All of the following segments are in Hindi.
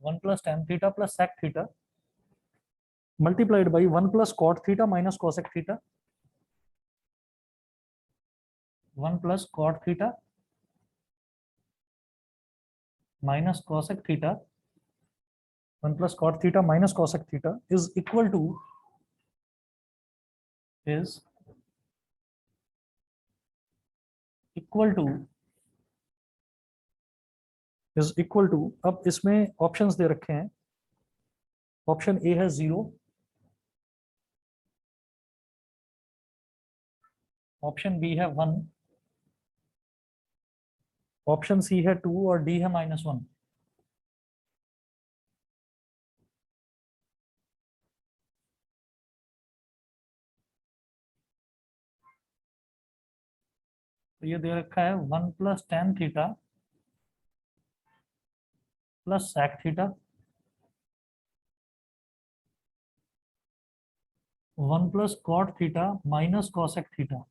1 plus tan theta plus sec theta multiplied by 1 plus cot theta minus cosec theta, 1 plus cot theta minus cosec theta, 1 plus cot theta minus cosec theta is equal to अब इसमें ऑप्शंस दे रखे हैं। ऑप्शन ए है 0, ऑप्शन बी है 1, ऑप्शन सी है 2 और डी है -1। तो ये दे रखा है 1 plus tan theta plus sec theta, 1 plus cot theta minus cosec theta,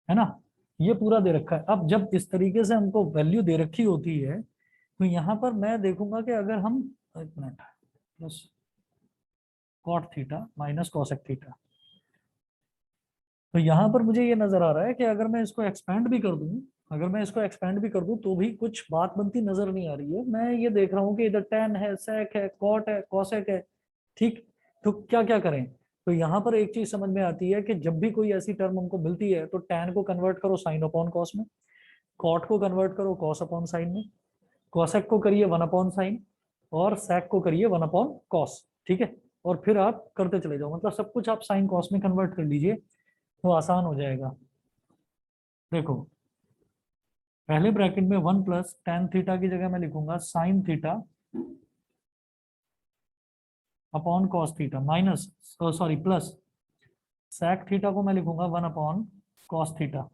है ना। ये पूरा दे रखा है। अब जब इस तरीके से हमको वैल्यू दे रखी होती है तो यहाँ पर मैं देखूंगा कि अगर हम, एक minute, plus cot theta minus cosec theta, तो यहाँ पर मुझे ये नजर आ रहा है कि अगर मैं इसको एक्सपेंड भी कर दूं, तो भी कुछ बात बनती नजर नहीं आ रही है। मैं ये देख रहा हूँ कि इधर टेन है, सेक है, कॉट है, कोसेक है, ठीक। तो क्या क्या करें। तो यहाँ पर एक चीज समझ में आती है कि जब भी कोई ऐसी टर्म हमको मिलती है तो टैन को कन्वर्ट करो साइन अपॉन कॉस में, कॉट को कन्वर्ट करो कॉस अपॉन साइन में, कोसेक को करिए 1 अपॉन साइन, और सेक को करिए 1 अपॉन कॉस, ठीक है। और फिर आप करते चले जाओ, मतलब सब कुछ आप साइन कॉस में कन्वर्ट कर लीजिए तो आसान हो जाएगा। देखो, पहले ब्रैकेट में 1 प्लस टेन थीटा की जगह मैं लिखूंगा sine theta upon cos theta minus, sorry, plus sec theta को मैं लिखूंगा 1 अपॉन कॉस थीटा।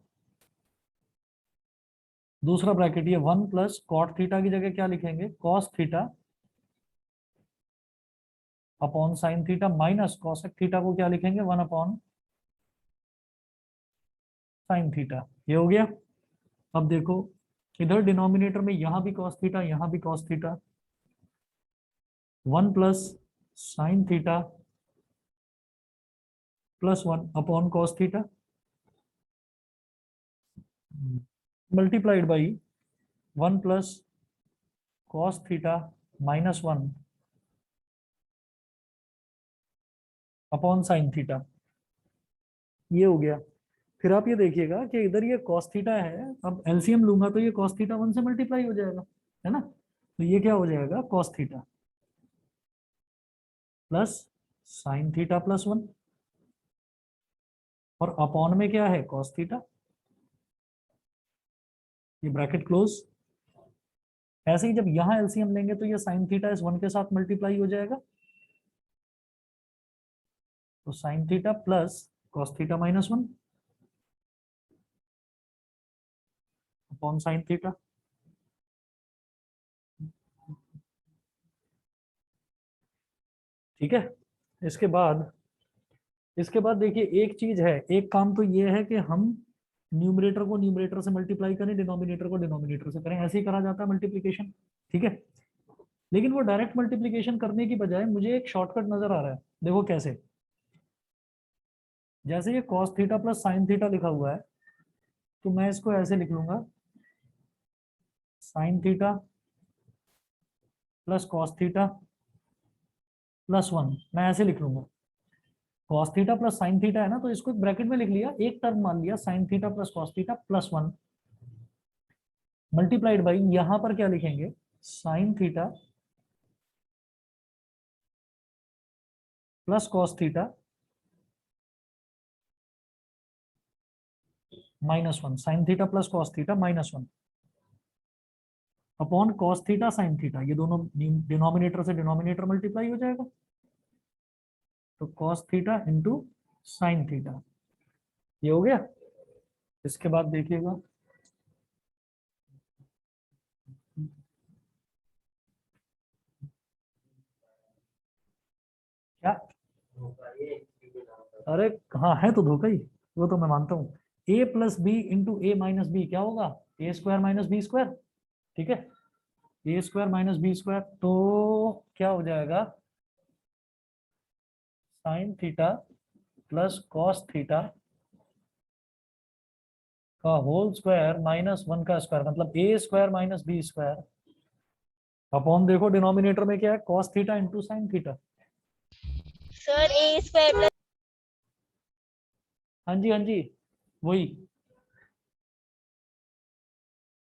दूसरा ब्रैकेट ये 1 प्लस कॉट थीटा की जगह क्या लिखेंगे, cos theta upon sine theta minus cosec theta को क्या लिखेंगे, 1 अपॉन साइन थीटा। ये हो गया। अब देखो, इधर डिनोमिनेटर में यहां भी कॉस थीटा, यहां भी cos theta, 1 plus sign theta plus 1 upon cos theta multiplied by 1 plus cos theta minus 1 upon sine theta. ये हो गया। फिर आप ये देखिएगा कि इधर ये cos थीटा है, अब एलसीएम लूंगा तो ये cos थीटा 1 से मल्टीप्लाई हो जाएगा, है ना। तो ये क्या हो जाएगा, cos theta plus sign theta plus 1, और अपॉन में क्या है, cos थीटा। ये ब्रैकेट क्लोज। ऐसे ही जब यहाँ एलसीएम लेंगे तो ये साइन थीटा इस 1 के साथ मल्टीप्लाई हो जाएगा, तो sign theta plus cos theta minus 1 upon sine theta. ठीक है। इसके बाद देखिए, एक चीज है, एक काम तो ये है कि हम न्यूमरेटर को न्यूमरेटर से मल्टीप्लाई करें, डिनोमिनेटर को डिनोमिनेटर से करें, ऐसे ही करा जाता है मल्टीप्लिकेशन, ठीक है। लेकिन वो डायरेक्ट मल्टीप्लिकेशन करने की बजाय मुझे एक शॉर्टकट नजर आ रहा है। देखो कैसे, जैसे ये cos theta plus sine theta लिखा हुआ है, तो मैं इसको ऐसे लिख लूंगा, sign theta plus cos theta plus 1, मैं ऐसे लिख लूंगा। cos theta plus sine theta है ना, तो इसको ब्रैकेट में लिख लिया, एक टर्म मान लिया sign theta plus cos theta plus 1 multiplied by, यहां पर क्या लिखेंगे, sign theta plus cos theta -1, sign theta plus cos theta -1 upon cos theta sine theta, ये दोनों डिनोमिनेटर से डिनोमिनेटर मल्टीप्लाई हो जाएगा, तो cos theta into sine theta. ये हो गया। इसके बाद देखिएगा, क्या, अरे हाँ है तो धोखा ही, वो तो मैं मानता हूँ। a plus B into A minus B क्या होगा, A square minus B square, ठीक है। A square minus B square, तो क्या हो जाएगा, sine theta plus cos theta का होल स्क्वायर माइनस 1 का स्क्वायर, मतलब A square minus B square upon, देखो डिनोमिनेटर में क्या है, cos theta into sine theta. Sir A square plus, हाँ जी हाँ जी, वही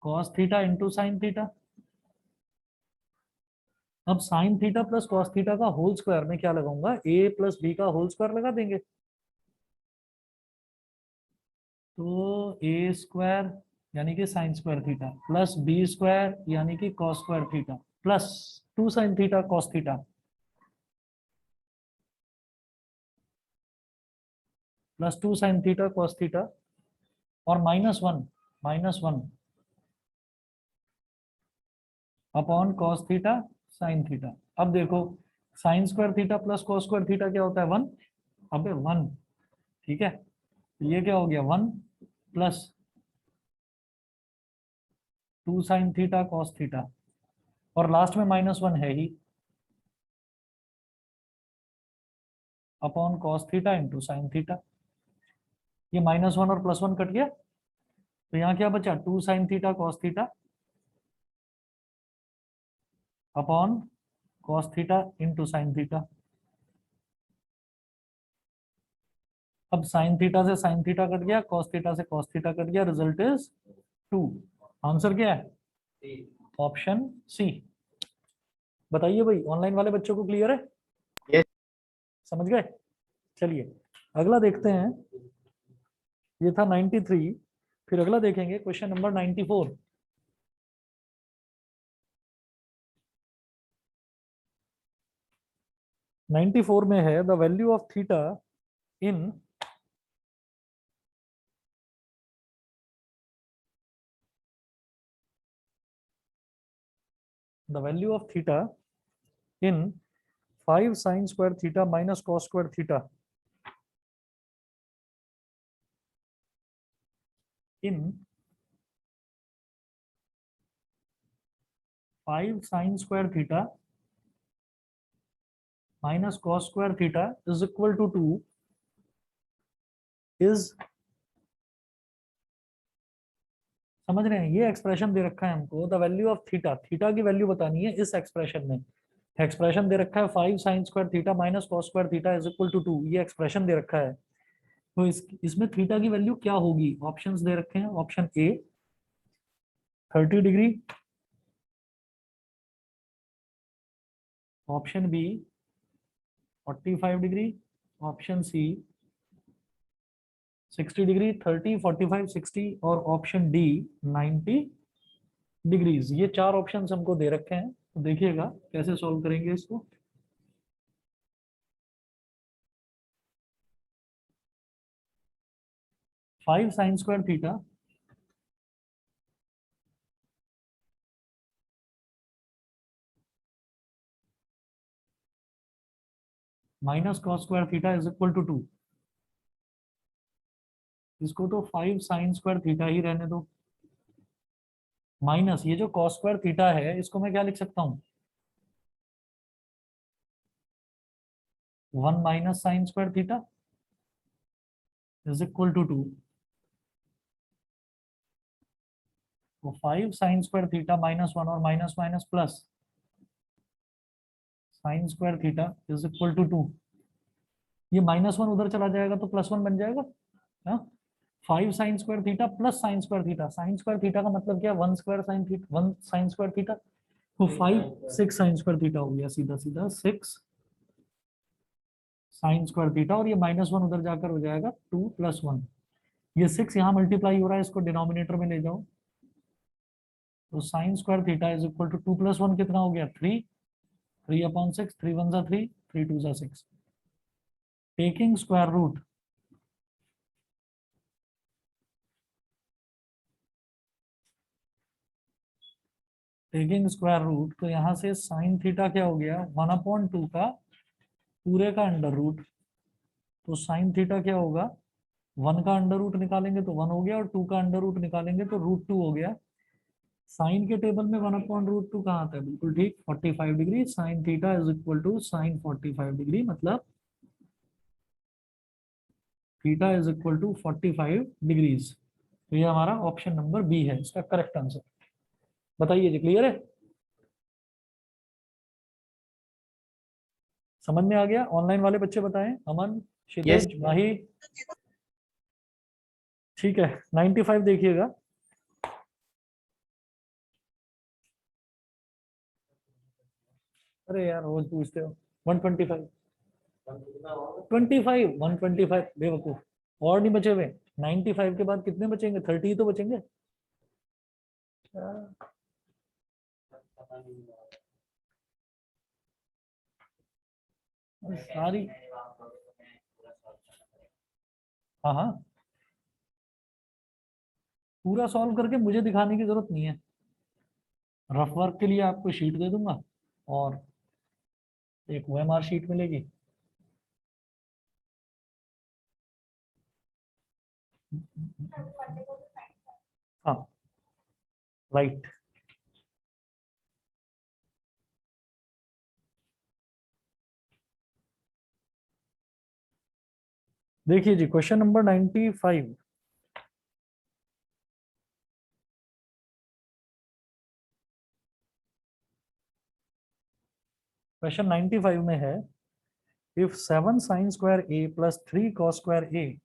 cos theta into sine theta. अब sine theta plus cos theta का होल स्क्वायर में क्या लगाऊंगा, ए प्लस बी का होल स्क्वायर लगा देंगे, तो ए स्क्वायर यानी कि sine square theta plus B square यानी कि cos square theta plus 2 sine theta cos theta plus 2 sine theta cos theta और minus one upon cos theta sine theta. अब देखो sine square theta plus cos square theta क्या होता है, 1। अबे 1, ठीक है, ये क्या हो गया 1 plus 2 sine theta cos theta और लास्ट में -1 है ही, upon cos theta into sine theta. ये -1 और +1 कट गया, तो यहाँ क्या बचा, 2 sine theta cos theta upon cos theta into sine theta. अब साइन थीटा से साइन थीटा कट गया, कॉस थीटा से कॉस थीटा कट गया, रिजल्ट इज 2। आंसर क्या है, ऑप्शन सी। बताइए भाई, ऑनलाइन वाले बच्चों को क्लियर है, Yes. समझ गए। चलिए अगला देखते हैं, ये था 93, फिर अगला देखेंगे क्वेश्चन नंबर 94। 94 में है, the value of theta in the value of theta in 5 sin square theta minus cos square theta in 5 sin square theta minus cos square theta is equal to 2 is, समझ रहे हैं, ये एक्सप्रेशन दे रखा है हमको, the value of theta, theta की वैल्यू बतानी है इस एक्सप्रेशन में। एक्सप्रेशन दे रखा है 5 sin square theta minus cos square theta is equal to 2, ये एक्सप्रेशन दे रखा है। तो इसमें थीटा की वैल्यू क्या होगी, ऑप्शंस दे रखे हैं, option A 30 degree, option B 45 degree, option C 60 degree, 30, 45, 60 और ऑप्शन डी 90 डिग्रीज। ये 4 ऑप्शन हमको दे रखे हैं, तो देखिएगा कैसे सॉल्व करेंगे इसको। Five sine square theta minus cos square theta is equal to 2, इसको तो 5 साइन स्क्वायर थीटा ही रहने दो, माइनस ये जो कॉस स्क्वायर थीटा है इसको मैं क्या लिख सकता हूँ, 1 minus sine square theta is equal to 2। तो 5 साइन स्क्वायर थीटा -1 और minus minus plus sine square theta is equal to 2। ये -1 उधर चला जाएगा तो +1 बन जाएगा। हाँ, 5 sine square theta plus sine square theta, sign square theta का मतलब क्या, 1 square sine theta, 1 sine square theta, तो 5 6 साइन स्क्वायर थीटा हो गया, सीधा सीधा 6 साइन स्क्वायर थीटा, और ये -1 उधर जाकर हो जाएगा 2 + 1। ये 6 यहाँ मल्टीप्लाई हो रहा है, इसको डिनोमिनेटर में ले जाओ, तो sine square theta is equal to 2 + 1 कितना हो गया, 3, 3/6, 3 1 जा 3, 3 2 जा 6, taking square root taking square root, तो यहाँ से साइन थीटा क्या हो गया, 1/2 का पूरे का अंडर रूट, तो साइन थीटा क्या होगा, 1 का अंडर रूट निकालेंगे तो 1 हो गया, और 2 का अंडर रूट निकालेंगे तो √2 हो गया। साइन के टेबल में 1/√2 कहाँ आता है? बिल्कुल ठीक, 45 degree. Sine theta is equal to sine 45 degree, मतलब theta is equal to 45 degrees. तो ये हमारा ऑप्शन नंबर बी है इसका करेक्ट आंसर। बताइए जी, क्लियर है? समझ में आ गया? ऑनलाइन वाले बच्चे बताएं, अमन, Yes. क्षितिज, माही। ठीक है, 95 देखिएगा। अरे यार रोज पूछते हो। 125, 25, 125 बेवकूफ। और नहीं बचे हुए। 95 के बाद कितने बचेंगे? 30 तो बचेंगे। सारी, हाँ हाँ, पूरा सॉल्व करके मुझे दिखाने की जरूरत नहीं है। रफ वर्क के लिए आपको शीट दे दूंगा और एक ओएमआर शीट मिलेगी। हाँ, राइट। देखिए जी, क्वेश्चन नंबर 95। क्वेश्चन 95 में है, if 7 sine square A plus 3 cos square A,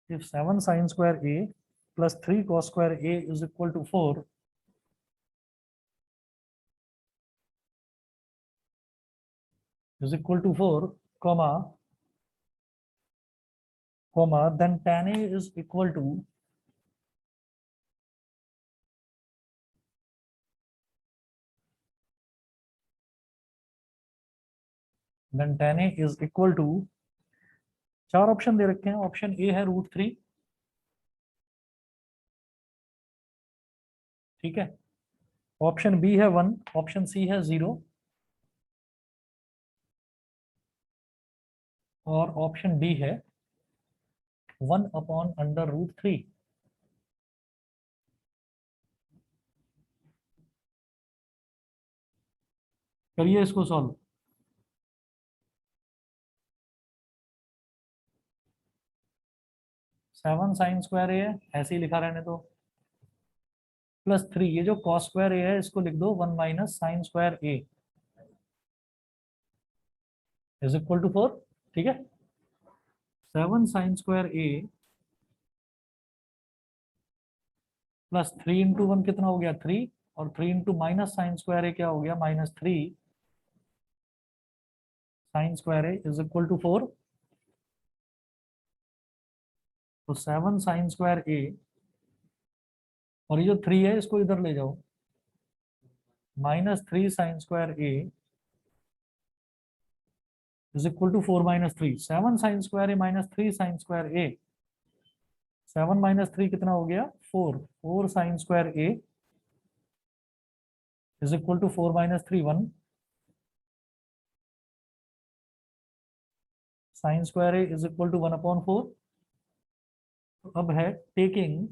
if 7 sin square a plus 3 cos square a is equal to 4, is equal to 4, comma, then tan a is equal to, then tan a is equal to, चार ऑप्शन दे रखे हैं। ऑप्शन ए है √3, ठीक है। ऑप्शन बी है 1, ऑप्शन सी है 0 और ऑप्शन डी है 1/√3। करिए इसको सॉल्व। 7 साइन स्क्वायर ए है, ऐसे ही लिखा रहने दो, प्लस 3, ये जो कॉस स्क्वायर ए है इसको लिख दो 1 minus sine square A is equal to 4, ठीक है। 7 साइन स्क्वायर ए प्लस 3 इंटू 1 कितना हो गया? 3, और 3 इंटू माइनस साइन स्क्वायर ए क्या हो गया? -3 sine square A is equal to 4। तो 7 साइन स्क्वायर ए, और ये जो 3 है इसको इधर ले जाओ, -3 sine square A is equal to 4 -3। 7 sine square A -3 sine square A, 7 -3 कितना हो गया? 4। 4 sine square A is equal to 4 -3 1 sine square A is equal to 1/4। अब है टेकिंग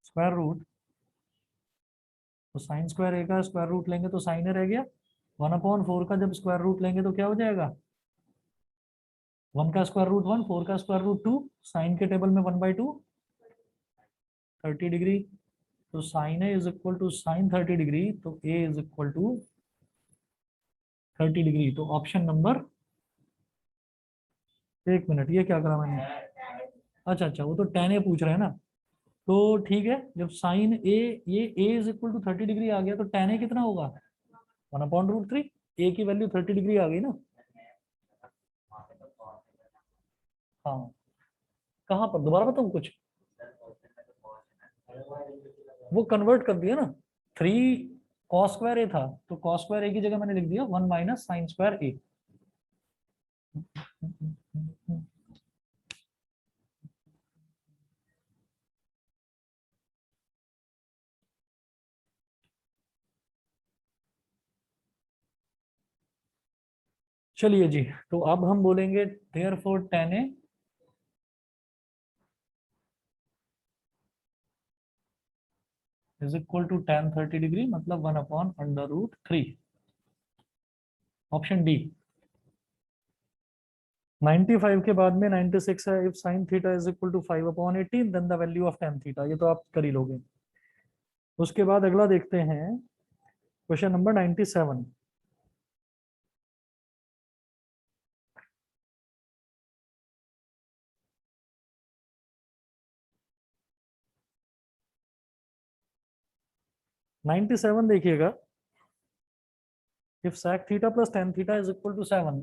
स्क्वायर रूट, तो साइन स्क्वायर ए का स्क्वायर रूट लेंगे तो साइन ए रह गया। 1/4 का जब स्क्वायर रूट लेंगे तो क्या हो जाएगा? 1 का स्क्वायर रूट 1, 4 का स्क्वायर रूट 2, साइन के टेबल में 1/2, 30 डिग्री। तो sine A is equal to sine 30 degree, तो A is equal to 30 degree. तो ऑप्शन नंबर, एक मिनट, ये क्या करा मैंने? अच्छा अच्छा, वो तो tan ए पूछ रहे हैं ना, तो ठीक है। जब साइन ए, ये a is equal to 30 degree आ गया तो tan ए कितना होगा? 1/√3। ए की वैल्यू 30 डिग्री आ गई ना। हाँ, कहाँ पर दोबारा बताऊँ कुछ? वो कन्वर्ट कर दिया ना। 3 कॉस स्क्वायर ए था, तो कॉस स्क्वायर ए की जगह मैंने लिख दिया 1 माइनस साइन स्क्वायर ए। चलिए जी, तो अब हम बोलेंगे therefore tan A is equal to tan 30 degree, मतलब 1/√3। Option D. 95 के बाद में 96 है। If sin theta is equal to 5/18 then the value of tan theta. ये तो आप कर ही लोगे। उसके बाद अगला देखते हैं, क्वेश्चन नंबर 97। नाइन्टी सेवन देखिएगा। If sec theta plus tan theta is equal to 7,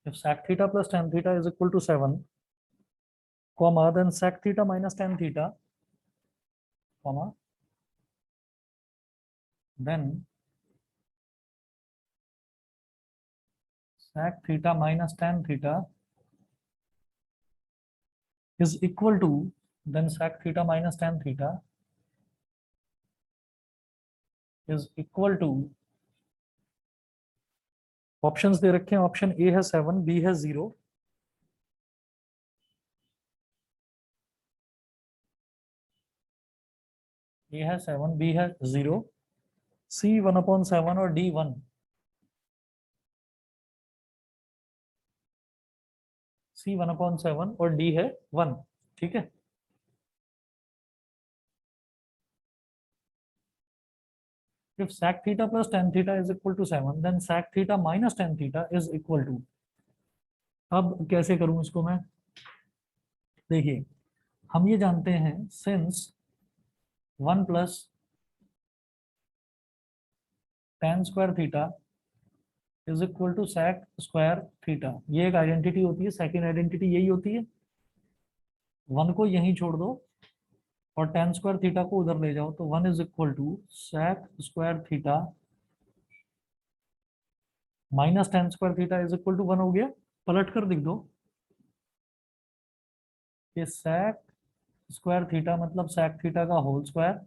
if sec theta plus tan theta is equal to 7, comma, then sec theta minus tan theta, comma, then sec theta minus tan theta is equal to, then sec theta minus tan theta is equal to, options दे रखे हैं। ऑप्शन ए है 7, बी है 0, ए है 7, बी है 0, सी 1/7 और डी 1। सी 1/7 और डी है 1। ठीक है। if sec theta plus tan theta is equal to 7, then sec theta minus tan theta is equal to, अब कैसे करूं इसको मैं? देखिए, हम ये जानते हैं, since 1 plus tan square theta is equal to sec square theta, ये एक आइडेंटिटी होती है। सेकंड आइडेंटिटी यही होती है, 1 को यहीं छोड़ दो और tan स्क्वायर थीटा को उधर ले जाओ, तो 1 is equal to sec square theta minus tan square theta is equal to 1 हो गया। पलट कर लिख दो कि sec स्क्वायर थीटा मतलब sec थीटा का whole square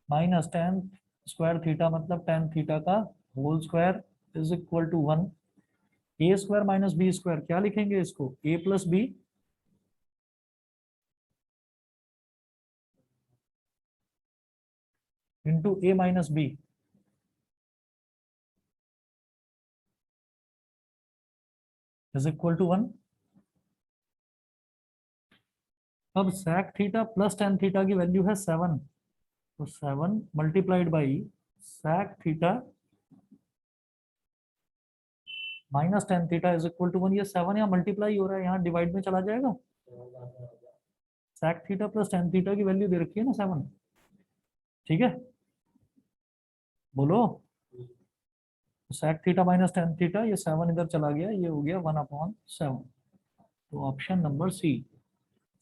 minus tan square theta मतलब tan थीटा का whole square is equal to 1। A square minus B square, क्या लिखेंगे इसको? A plus B into A minus B is equal to 1। अब sec theta plus tan theta की वैल्यू है 7, तो 7 multiplied by sec theta minus tan theta is equal to 1। ये 7 यहाँ मल्टीप्लाई हो रहा है, यहाँ डिवाइड में चला जाएगा। sec theta plus tan theta की वैल्यू दे रखी है ना 7। ठीक है, बोलो। sec theta minus tan theta, ये 7 इधर चला गया, ये हो गया 1/7। तो option number C,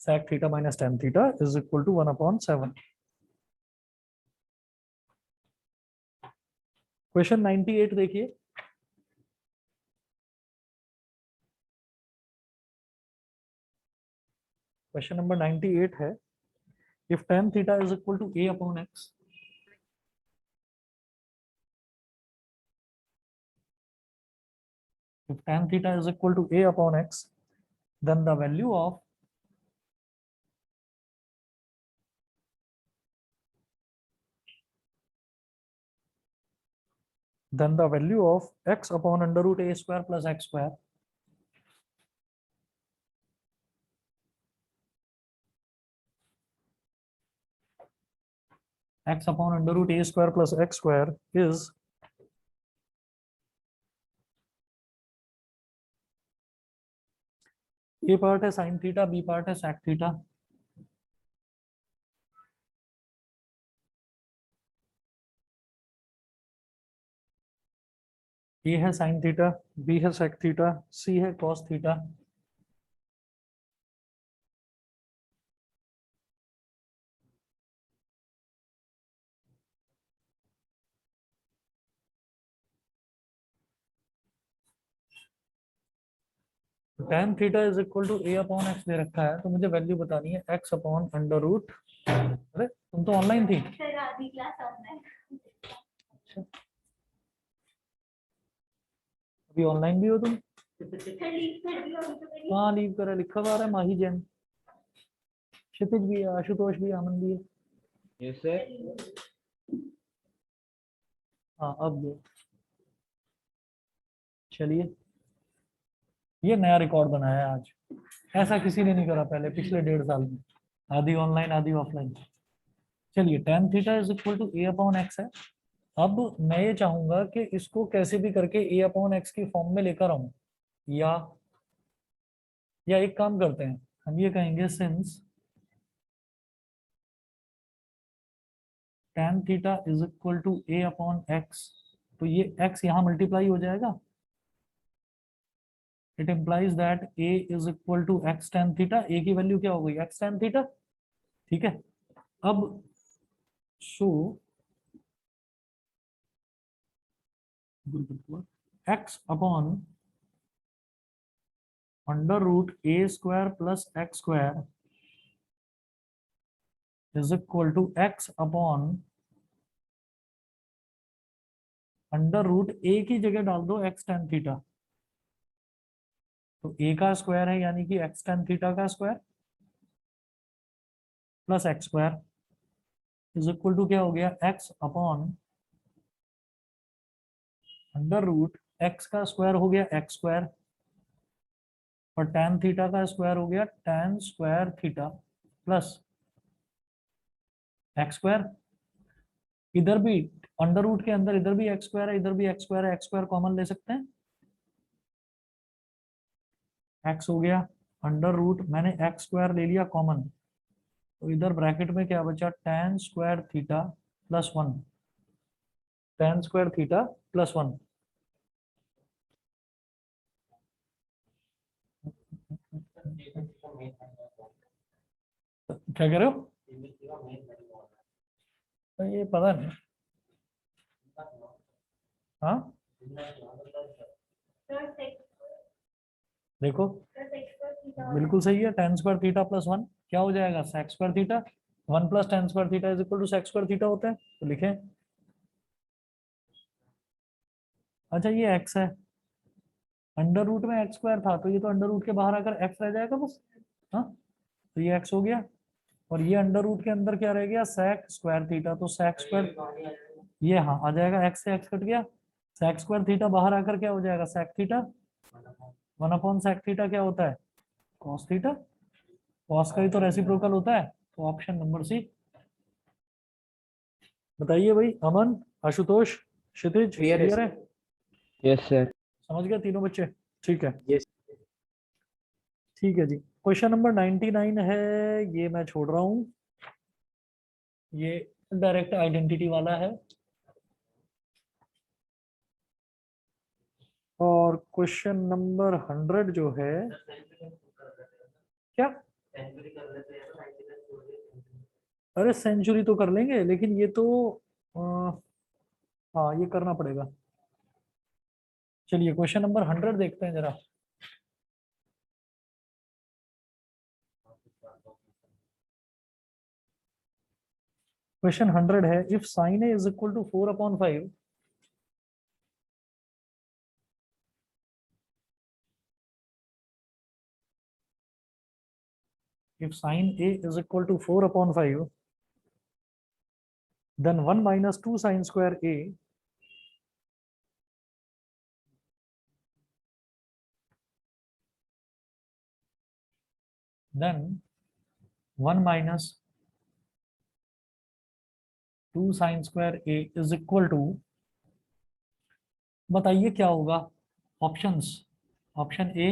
sec theta minus tan theta is equal to 1/7। Question 98 देखिए। क्वेश्चन नंबर 98 है, if tan theta is equal to a upon x, if tan theta is equal to a upon x, then the value of x upon under root a square plus x square x upon under root a square plus x square is a part है sin थीटा, b पार्ट है sec थीटा। a है sin थीटा, b है sec थीटा, c है cos theta. tan theta is equal to a upon x दे रखा है, तो मुझे वैल्यू बतानी है x अपॉन अंडर रूट। अरे तुम तो ऑनलाइन थी। अच्छा, अभी ऑनलाइन भी हो तुम? हाँ लीव करा, लिखा हुआ आ रहा है माही जैन, क्षितिज भी है, आशुतोष भी है, अमन भी है। Yes sir. हाँ अब ये चलिए, ये नया रिकॉर्ड बनाया है आज, ऐसा किसी ने नहीं करा पहले पिछले 1.5 साल में, आधी ऑनलाइन आधी ऑफलाइन। चलिए tan theta is equal to a upon X है। अब मैं ये चाहूंगा कि इसको कैसे भी करके a अपॉन एक्स की फॉर्म में लेकर आऊं, या एक काम करते हैं, हम ये कहेंगे since tan theta is equal to a upon X, तो ये x यहाँ मल्टीप्लाई हो जाएगा, it implies that a is equal to x tan theta, a की वैल्यू क्या हो गई x tan थीटा, ठीक है। अब show x upon under root a square plus X square is equal to x upon under root a की जगह डाल दो x tan थीटा, तो a का स्क्वायर है यानी कि x tan थीटा का square plus X square is equal to क्या हो गया x upon under root x का स्क्वायर हो गया एक्स स्क्वायर, और tan थीटा का स्क्वायर हो गया tan square theta plus X square. इधर भी अंडर रूट के अंदर इधर भी एक्स स्क्वायर है, इधर भी एक्स स्क्वायर है, एक्स स्क्वायर कॉमन ले सकते हैं, एक्स हो गया अंडर रूट, मैंने एक्स स्क्वायर ले लिया कॉमन, तो इधर ब्रैकेट में क्या बचा tan square theta plus 1, tan square theta plus 1। क्या कह रहे हो? तो ये पता नहीं। हाँ देखो बिल्कुल सही है, tan स्क्वायर थीटा प्लस 1 क्या हो जाएगा sec square theta, 1 plus tan square theta is equal to sec square theta होता है, तो लिखें। अच्छा ये x है, अंडर रूट में एक्स स्क्वायर था, तो ये तो अंडर रूट के बाहर आकर x रह जाएगा बस। हाँ तो ये x हो गया, और ये अंडर रूट के अंदर क्या रह गया sec स्क्वायर थीटा, तो sec स्क्वायर ये हाँ आ जाएगा, x से x कट गया, sec स्क्वायर थीटा बाहर आकर क्या हो जाएगा sec theta, 1 upon sec theta क्या होता है cos थीटा, cos का ही तो रेसिप्रोकल होता है, तो ऑप्शन नंबर सी। बताइए भाई, अमन, आशुतोष, क्षितिज Clear है क्लियर sir. है? Yes sir. समझ गया तीनों बच्चे? ठीक है, यस। ठीक है जी। क्वेश्चन नंबर 99 है, ये मैं छोड़ रहा हूँ, ये डायरेक्ट आइडेंटिटी वाला है। और क्वेश्चन नंबर 100 जो है, क्या? अरे सेंचुरी तो कर लेंगे, लेकिन ये तो हाँ ये करना पड़ेगा। चलिए क्वेश्चन नंबर 100 देखते हैं जरा। क्वेश्चन 100 है, if sine A is equal to 4/5, if sin a is equal to 4/5, then 1 minus 2 sin square a then 1 minus 2 sin square a is equal to, बताइए क्या होगा ऑप्शंस। Option A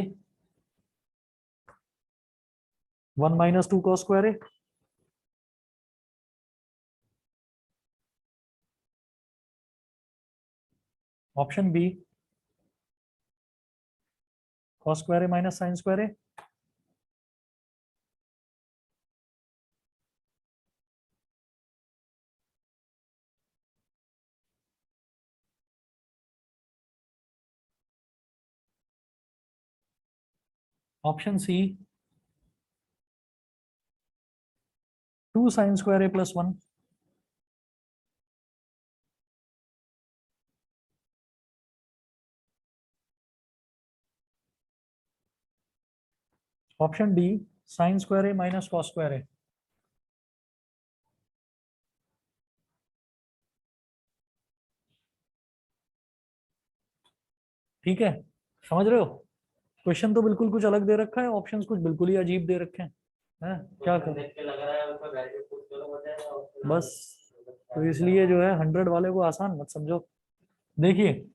1 minus 2 cos square a, option B cos square a minus sin square a, option C 2 sin square a plus 1, option D sin square a minus cos square a। ठीक है, समझ रहे हो? क्वेश्चन तो बिल्कुल कुछ अलग दे रखा है, ऑप्शंस कुछ बिल्कुल ही अजीब दे रखे हैं, क्या करें? बस, तो इसलिए जो है 100 वाले को आसान मत समझो। देखिए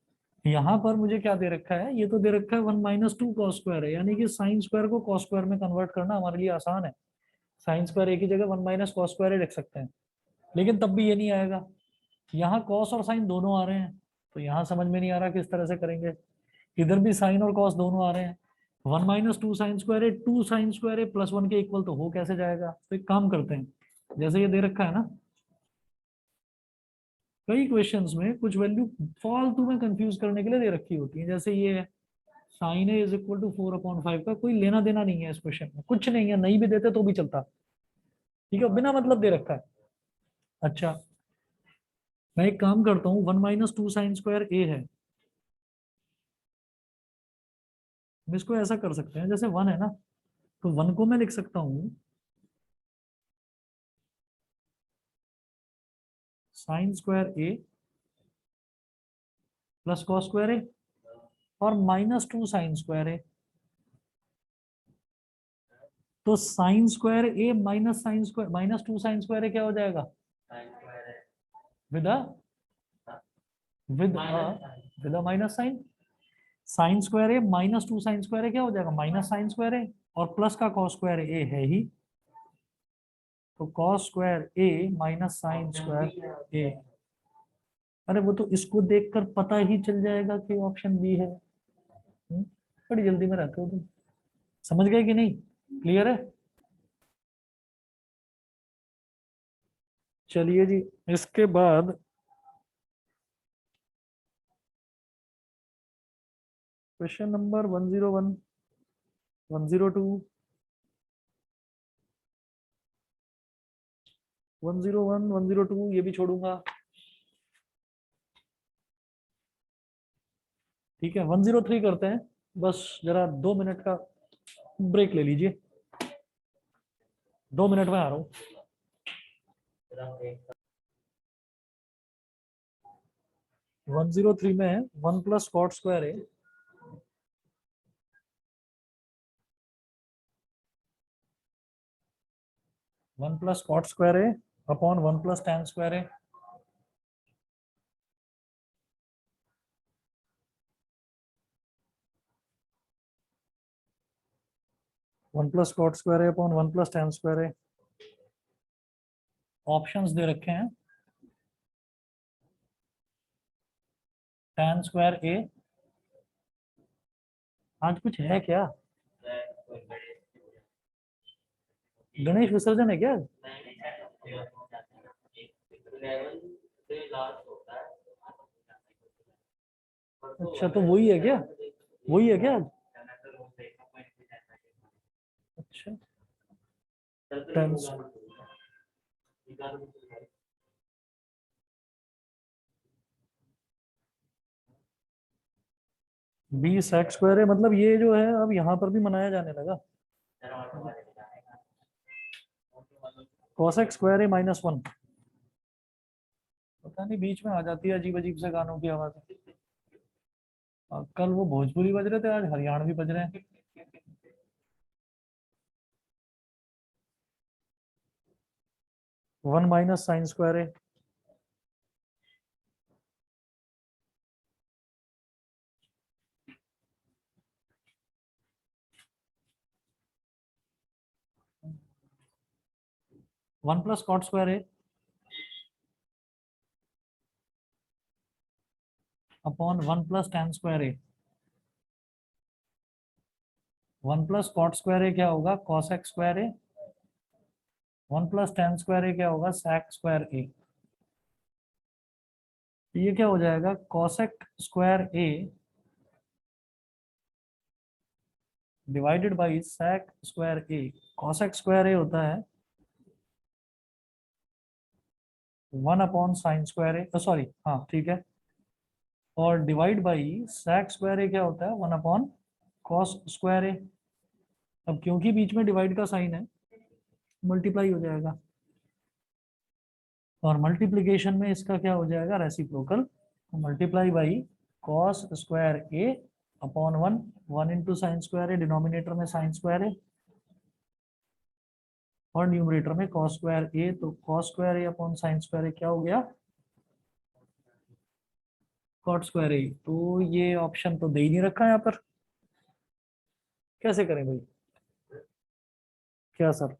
यहाँ पर मुझे क्या दे रखा है, ये तो दे रखा है 1 माइनस टू कॉस स्क्वायर है, यानी कि साइन स्क्वायर को कॉस स्क्वायर में कन्वर्ट करना हमारे लिए आसान है। साइन स्क्वायर एक ही जगह 1 माइनस कॉस स्क्वायर लिख सकते हैं, लेकिन तब भी ये नहीं आएगा। यहाँ कॉस और साइन दोनों आ रहे हैं, तो यहाँ समझ में नहीं आ रहा किस तरह से करेंगे। इधर भी साइन और कॉस दोनों आ रहे हैं, 1 माइनस टू साइन स्क्वायर है, 2 साइन स्क्वायर है प्लस 1 के इक्वल तो हो कैसे जाएगा? तो एक काम करते हैं, जैसे ये दे रखा है ना, कई क्वेश्चंस में कुछ वैल्यू फालतू में कंफ्यूज करने के लिए दे रखी होती है, जैसे ये sine A is equal to 4/5 का कोई लेना देना नहीं है इस क्वेश्चन में, कुछ नहीं है, नहीं भी देते तो भी चलता। ठीक है, बिना मतलब दे रखा है। अच्छा, मैं एक काम करता हूँ, 1 माइनस टू साइन स्क्वायर ए है, हम इसको ऐसा कर सकते हैं, जैसे 1 है ना, तो 1 को मैं लिख सकता हूँ sine square A plus cos square a और minus two sine square a. तो साइन स्क्वायर ए minus sine square minus two sine square ए क्या हो जाएगा? With with with minus sine. Sine square A minus two sine square ए क्या हो जाएगा? माइनस साइन स्क्वायर ए, और प्लस का कॉस स्क्वायर ए है ही, तो कॉस स्क्वायर ए माइनस साइन स्क्वायर ए। अरे वो तो इसको देखकर पता ही चल जाएगा कि ऑप्शन बी है। बड़ी जल्दी में रहते हो तुम, समझ गए कि नहीं? क्लियर है? चलिए जी, इसके बाद क्वेश्चन नंबर 101, 102, 101, 102 ये भी छोड़ूंगा। ठीक है, 103 करते हैं, बस जरा 2 मिनट का ब्रेक ले लीजिए, 2 मिनट में आ रहा हूँ। 103 में है 1 प्लस कॉट स्क्वायर है, 1 प्लस कॉट स्क्वायर है अपॉन 1 प्लस टैन स्क्वायर है। वन प्लस कॉट स्क्वायर है अपॉन 1 प्लस टैन स्क्वायर है। ऑप्शंस दे रखे हैं, टैन स्क्वायर ए। आज कुछ है क्या? गणेश विसर्जन है क्या? अच्छा, तो वही है क्या? वही है क्या आज? अच्छा, टैन 20 एक्स स्क्वायर है, मतलब ये जो है अब यहाँ पर भी मनाया जाने लगा। cos x स्क्वायर है -1। पता नहीं बीच में आ जाती है अजीब अजीब से गानों की आवाज। कल वो भोजपुरी बज रहे थे, आज हरियाणवी बज रहे हैं। 1 माइनस साइन स्क्वायर है, वन प्लस कॉट स्क्वायर है अपॉन 1 प्लस टैन स्क्वायर है। 1 प्लस कॉट स्क्वायर है क्या होगा? कॉस एक्स स्क्वायर है। 1 प्लस टैन स्क्वायर है क्या होगा? sec square a. ये क्या हो जाएगा? cosec square a divided by sec square a. cosec square a होता है 1 upon sine square a, sorry हाँ ठीक है, और डिवाइड बाई sec स्क्वायर ए क्या होता है 1 अपॉन cos स्क्वायर ए। अब क्योंकि बीच में डिवाइड का साइन है, मल्टीप्लाई हो जाएगा, और मल्टीप्लिकेशन में इसका क्या हो जाएगा reciprocal, multiply by cos square A upon 1, 1 into sine square A, denominator में साइन स्क्वायर ए और न्यूमरेटर में cos स्क्वायर ए, तो cos स्क्वायर ए अपॉन साइन स्क्वायर ए क्या हो गया cot स्क्वायर ए। तो ये ऑप्शन तो दे ही नहीं रखा है यहाँ पर, कैसे करें भाई? क्या सर?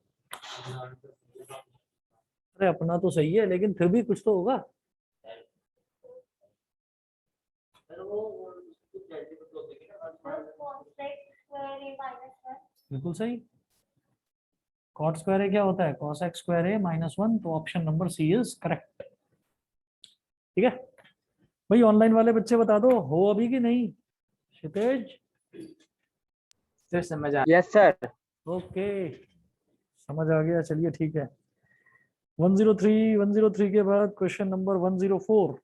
अरे अपना तो सही है लेकिन फिर भी कुछ तो होगा। बिल्कुल सही, cot स्क्वायर ए क्या होता है cos x स्क्वायर ए माइनस 1, तो option number C is correct. ठीक है भाई, ऑनलाइन वाले बच्चे बता दो हो अभी कि नहीं? क्षितेज? सर समझ आ यस सर। ओके, समझ आ गया, चलिए ठीक है। 103 के बाद क्वेश्चन नंबर 104।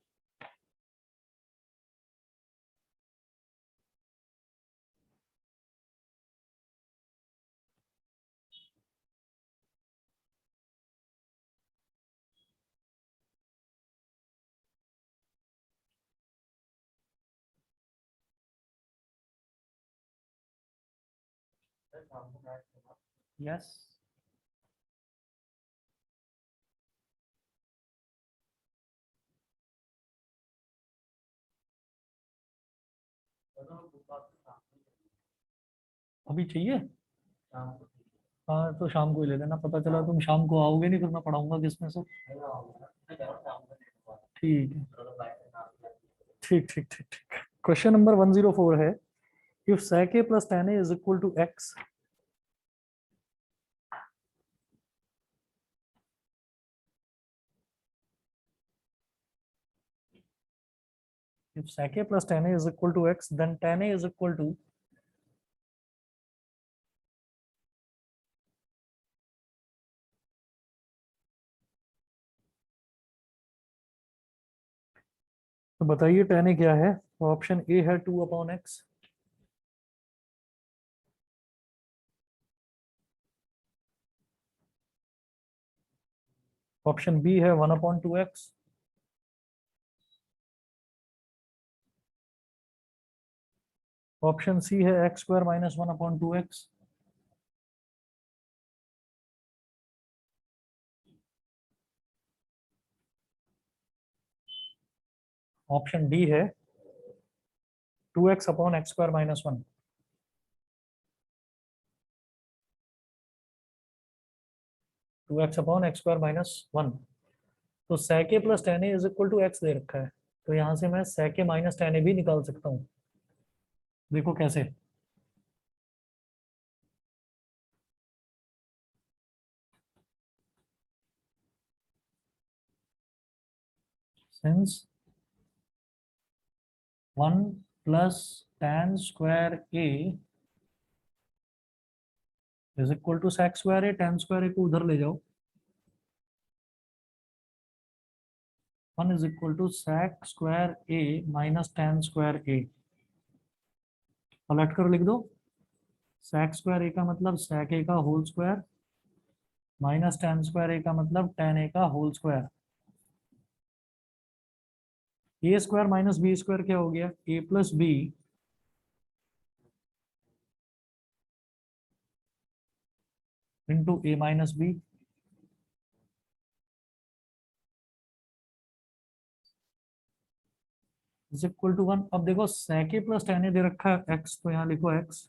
यस, अभी चाहिए? हाँ तो शाम को ही ले लेना, पता चला तुम शाम को आओगे नहीं फिर मैं पढ़ाऊंगा किसमें से। ठीक है, ठीक ठीक ठीक ठीक। क्वेश्चन नंबर 104 है, if sec a plus tan a is equal to x, if sec a plus tan a is equal to x, then tan a is equal to तो बताइए tan a क्या है? ऑप्शन ए है 2 अपॉन एक्स, ऑप्शन बी है 1 अपॉन 2x, ऑप्शन सी है x square minus 1 upon 2x, option D है 2x upon x square minus 1। Two x upon x square minus 1। तो sec a plus tan a is equal to x दे रखा है, तो यहाँ से मैं sec a minus tan a भी निकाल सकता हूँ। देखो कैसे, since 1 plus tan square a is equal to sec square a, tan square a को उधर ले जाओ, 1 is equal to sec square a minus tan square a। पलट कर लिख दो, sec स्क्वायर a का मतलब sec a का whole square minus tan square a का मतलब tan a का whole square. A square minus B square क्या हो गया, a plus B into A minus B is equal to 1। अब देखो sec a plus tan a दे रखा है x, तो यहाँ लिखो x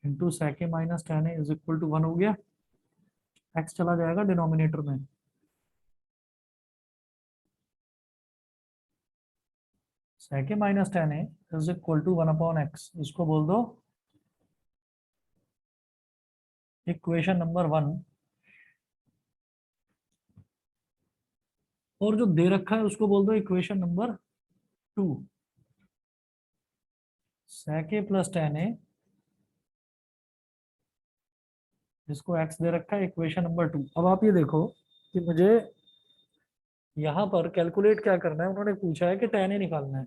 into sec a minus tan a is equal to 1 हो गया, x चला जाएगा डिनोमिनेटर में, sec a minus tan a is equal to 1 upon x, इसको बोल दो इक्वेशन नंबर 1। और जो दे रखा है उसको बोल दो equation number 2 sec a plus tan a, जिसको x दे रखा है, इक्वेशन नंबर 2। अब आप ये देखो कि मुझे यहाँ पर कैलकुलेट क्या करना है। उन्होंने पूछा है कि tan a निकालना है।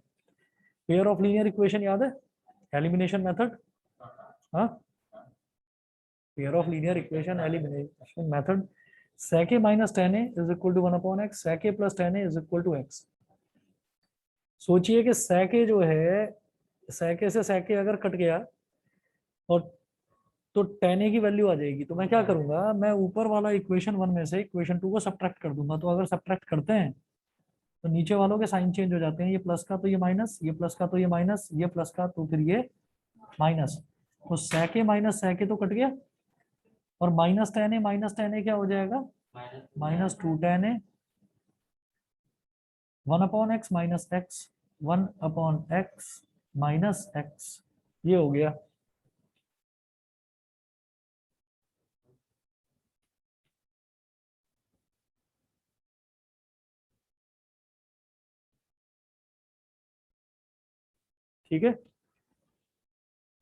पेयर ऑफ लीनियर इक्वेशन याद है, एलिमिनेशन मेथड। हाँ, pair of linear equation elimination method. sec a minus tan a is equal to 1 upon x, sec a plus tan a is equal to x। सोचिए कि sec a जो है, sec a से sec a अगर कट गया और तो tan a की वैल्यू आ जाएगी। तो मैं क्या करूंगा, मैं ऊपर वाला इक्वेशन 1 में से इक्वेशन 2 को सब्ट्रैक्ट कर दूंगा। तो अगर सब्ट्रैक्ट करते हैं तो नीचे वालों के साइन चेंज हो जाते हैं, ये प्लस का तो ये माइनस, ये प्लस का तो ये माइनस, ये प्लस का तो फिर ये माइनस। तो sec a minus sec a तो कट गया, और माइनस tan a क्या हो जाएगा, minus 2 tan a, 1 upon x minus x, 1 upon x minus x, ये हो गया। ठीक है,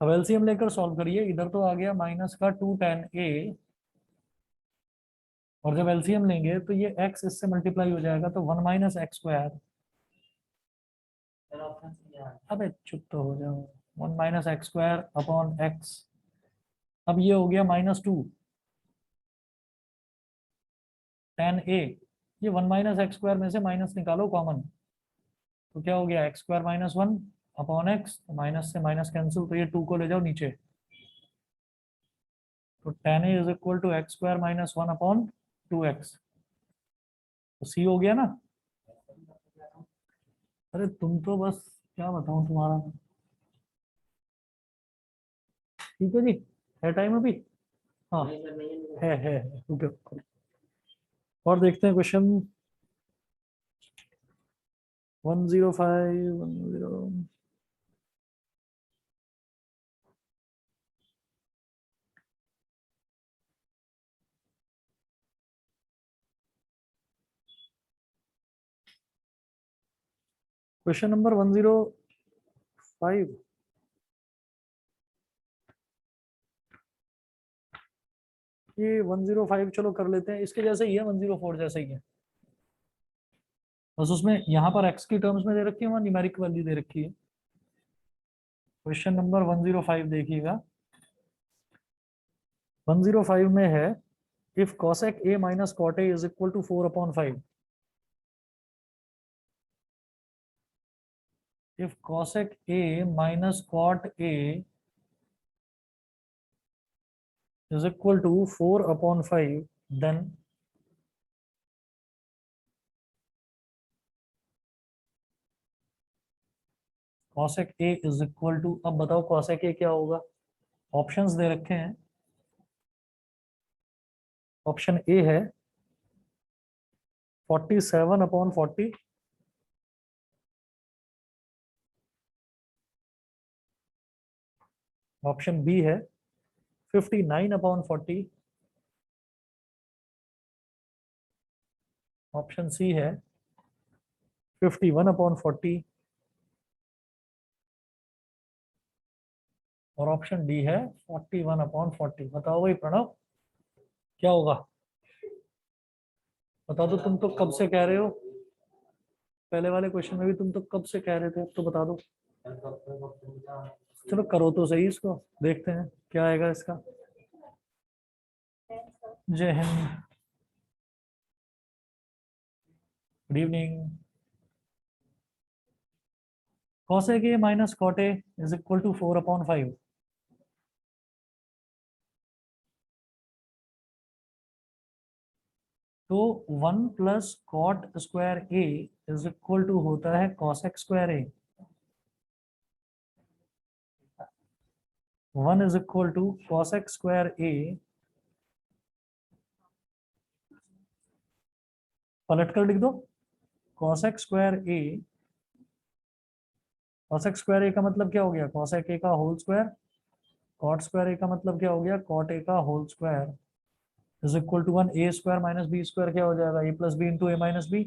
अब एलसीएम लेकर सॉल्व करिए। इधर तो आ गया माइनस का 2 tan a, और जब एलसीएम लेंगे तो ये x इससे मल्टीप्लाई हो जाएगा, तो 1 माइनस एक्स स्क्वायर। अबे चुप तो हो जाओ, 1 minus x square upon x. अब ये हो गया माइनस 2 tan a, ये 1 माइनस एक्स स्क्वायर में से माइनस निकालो कॉमन, तो क्या हो गया X square minus 1 upon X, तो माइनस से माइनस कैंसिल, तो ये 2 को ले जाओ नीचे। तो tan a is equal to X square minus 1 upon 2x, तो c हो गया ना। अरे तुम तो बस क्या बताऊं तुम्हारा। ठीक है जी, है टाइम अभी। हाँ है ओके। और देखते हैं क्वेश्चन 105 10। क्वेश्चन नंबर 105, ये 105 चलो कर लेते हैं, इसके जैसे ही है, 104 जैसे ही है। बस उसमें यहाँ पर x की टर्म्स में दे रखी है, वहाँ न्यूमेरिक वैल्यू दे रखी है। क्वेश्चन नंबर 105 देखिएगा। 105 में है, if cosec a minus cot a is equal to 4 upon 5, if cosec a minus cot a is equal to 4 upon 5, then cosec a is equal to, अब बताओ cosec a क्या होगा। ऑप्शंस दे रखे हैं। ऑप्शन ए है 47 अपॉन 40, ऑप्शन बी है 59 अपॉन 40, ऑप्शन सी है 51 अपॉन 40, और ऑप्शन डी है 41 अपॉन 40। बताओ भाई प्रणव, क्या होगा। बता दो, तुम तो कब से कह रहे हो, पहले वाले क्वेश्चन में भी तुम तो कब से कह रहे थे, अब तो बता दो। चलो करो तो सही, इसको देखते हैं क्या आएगा इसका। जय Hind, good evening. cosec a minus cot a is equal to 4 upon 5। तो 1 plus cot square a is equal to होता है cosec square a। 1 is equal to cosec square a, पलट कर लिख दो cosec square a। cosec square a का मतलब क्या हो गया, cosec a का whole square. cot square a का मतलब क्या हो गया, cot a का whole square is equal to 1 a square minus B square क्या हो जाएगा, a plus B into a minus B.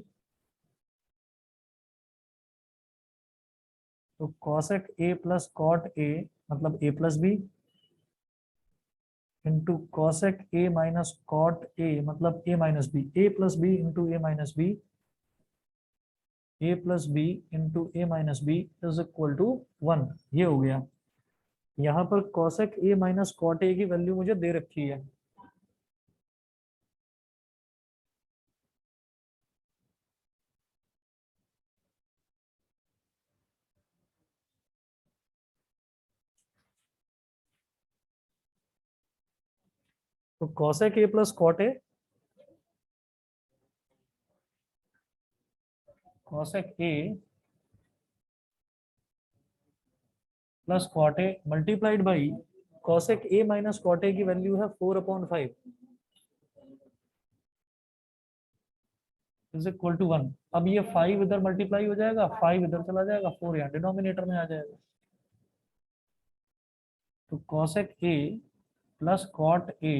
तो cosec a plus cot a मतलब a plus B into cosec a minus cot a मतलब a minus B, a plus B into a minus B, a plus B into a minus B is equal to 1। ये हो गया। यहाँ पर cosec a minus cot a की वैल्यू मुझे दे रखी है। तो cosec a plus cot a, cosec a plus cot a multiplied by cosec a minus cot a की वैल्यू है 4/5 इज इक्वल टू 1। अब ये 5 इधर मल्टीप्लाई हो जाएगा, 5 इधर चला जाएगा, 4 यहाँ डिनोमिनेटर में आ जाएगा। तो cosec a plus cot a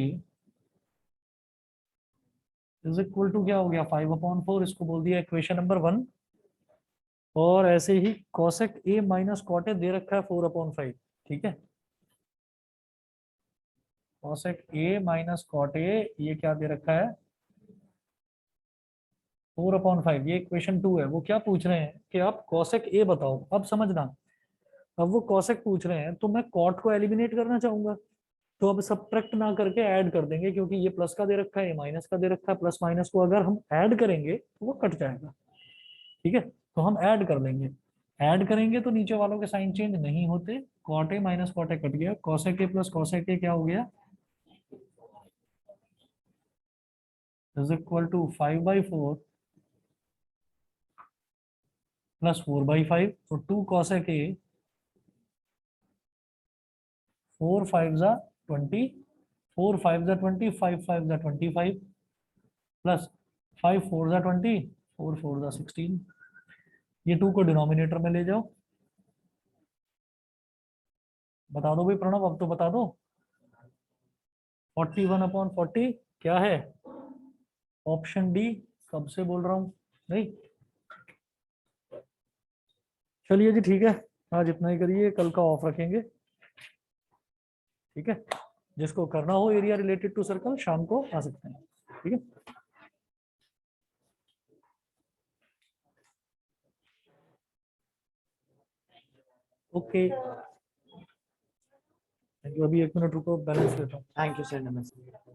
is equal to क्या हो गया 5/4, इसको बोल दिया इक्वेशन नंबर 1। और ऐसे ही cosec a minus cot a दे रखा है 4/5, ठीक है। cosec a minus cot a ये क्या दे रखा है 4/5, ये इक्वेशन 2 है। वो क्या पूछ रहे हैं कि आप cosec a बताओ। अब समझना, अब वो cosec पूछ रहे हैं तो मैं cot को एलिमिनेट करना चाहूंगा, तो अब सब्ट्रैक्ट ना करके ऐड कर देंगे, क्योंकि ये प्लस का दे रखा है, ये माइनस का दे रखा है। प्लस माइनस को अगर हम ऐड करेंगे तो वो कट जाएगा, ठीक है। तो हम ऐड कर लेंगे, ऐड करेंगे तो नीचे वालों के साइन चेंज नहीं होते। cot a minus cot a cut गया, cosec a plus cosec a क्या हो गया इज इक्वल टू 5/4 प्लस 4/5। तो 2 cosec a 4 5 जा 20, 4 5 जा 20, 5 5 जा 25 प्लस 5 4 जा 20, 4 4 जा 16। ये 2 को डिनोमिनेटर में ले जाओ। बता दो भाई प्रणव, अब तो बता दो। 41/40 क्या है ऑप्शन डी। कब से बोल रहा हूँ नहीं। चलिए जी ठीक है, आज इतना ही करिए, कल का ऑफ रखेंगे, ठीक है। जिसको करना हो एरिया रिलेटेड टू सर्कल शाम को आ सकते हैं, ठीक है। Okay, thank you. अभी 1 मिनट रुको, बैलेंस लेता हूँ। थैंक यू सर, नमस्ते।